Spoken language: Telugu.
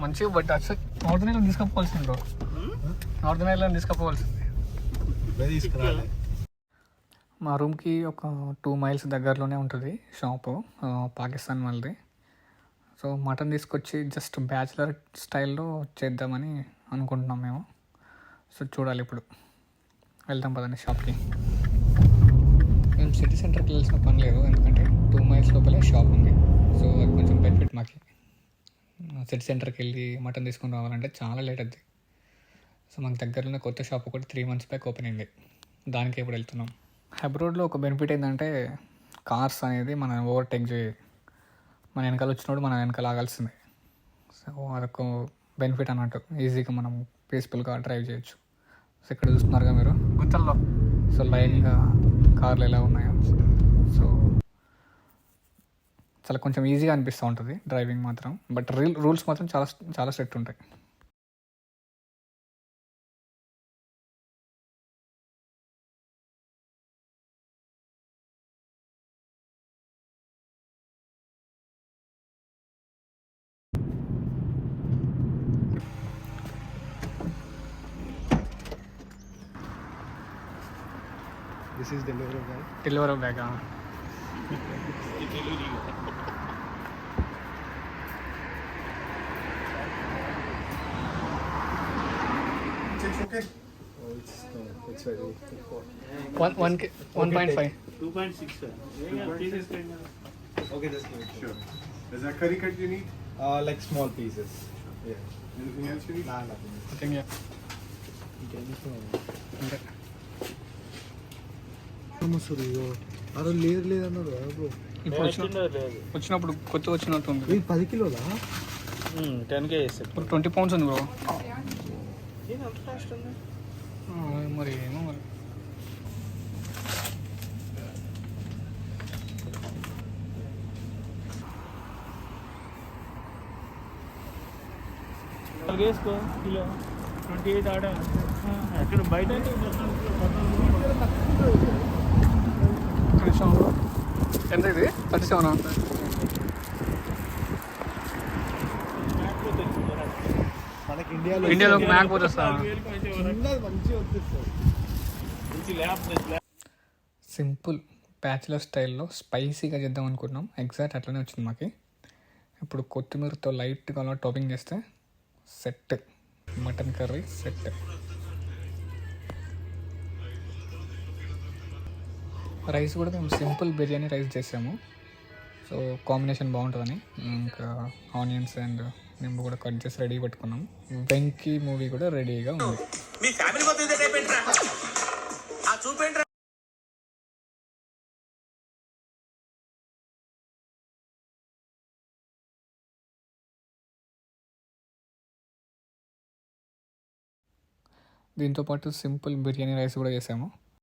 మంచిగా బట్ అసలు నార్త్ ఐలాండ్ తీసుకపోవాల్సింది బ్రో. నార్త్ ఐలాండ్ తీసుకపోవాల్సింది. మా రూమ్కి ఒక 2 మైల్స్ దగ్గరలోనే ఉంటుంది షాపు, పాకిస్తాన్ వాళ్ళది. సో మటన్ తీసుకొచ్చి జస్ట్ బ్యాచిలర్ స్టైల్లో చేద్దామని అనుకుంటున్నాం మేము. సో చూడాలి, ఇప్పుడు వెళ్దాం పదండి షాప్కి. మేము సిటీ సెంటర్కి వెళ్ళాల్సిన పని లేదు, ఎందుకంటే 2 మైల్స్ లోపలే షాప్ ఉంది. సో అది కొంచెం బెనిఫిట్ మాకు. సిటీ సెంటర్కి వెళ్ళి మటన్ తీసుకొని రావాలంటే చాలా లేట్ అవుతుంది. సో మాకు దగ్గరలోనే కొత్త షాప్ ఒకటి 3 months బ్యాక్ ఓపెన్ అయింది, దానికి ఇప్పుడు వెళ్తున్నాం. హైబ్రోడ్లో ఒక బెనిఫిట్ ఏంటంటే కార్స్ అనేది మనం ఓవర్టేక్ చేయి, మన వెనకాల వచ్చినప్పుడు మన వెనకాల ఆగాల్సిందే. సో అదొక బెనిఫిట్ అన్నట్టు, ఈజీగా మనం పీస్ఫుల్గా డ్రైవ్ చేయొచ్చు. సో ఇక్కడ చూస్తున్నారుగా మీరు గుంతల్లో, సో లైన్గా కార్లు ఎలా ఉన్నాయో. సో చాలా కొంచెం ఈజీగా అనిపిస్తూ ఉంటుంది డ్రైవింగ్ మాత్రం, బట్ రూల్స్ మాత్రం చాలా చాలా స్ట్రిక్ట్ ఉంటాయి. This is delivery bag. Delivery బ్యాగా? It's okay. Oh, it's very. 1.5. 2.6 sir. Okay, just give it. Sure. Is that curry cut you need? Like small pieces. Yeah. Anything else you need? Nah, nothing. సరే అరే లేదు లేదన్నాడు బ్రో. ఇప్పుడు వచ్చినప్పుడు కొత్త వచ్చినట్టు ఉంది. ఇది 10 కిలోలా? 10 kg ఇప్పుడు 20 pounds ఉంది బ్రో. మరి ఏమో మరి. వేసుకో కిలో 28 ఆడ అక్కడ బయట ఎంత ఇది? 37. మనకి ఇండియాలో మ్యాక్ వచ్చేస్తా. సింపుల్ బ్యాచిలర్ స్టైల్లో స్పైసీగా చేద్దాం అనుకుంటున్నాం. ఎగ్జాక్ట్ అట్లనే వచ్చింది మాకు. ఇప్పుడు కొత్తిమీరతో లైట్గా అలా టాపింగ్ చేస్తే set, mutton curry set. Rice కూడా మేము సింపుల్ బిర్యానీ రైస్ చేసాము. సో కాంబినేషన్ బాగుంటుందని ఇంకా ఆనియన్స్ అండ్ నింబు కూడా కట్ చేసి రెడీ పెట్టుకున్నాం. వెంకీ మూవీ కూడా రెడీగా ఉంది. దీంతోపాటు సింపుల్ బిర్యానీ రైస్ కూడా చేసాము.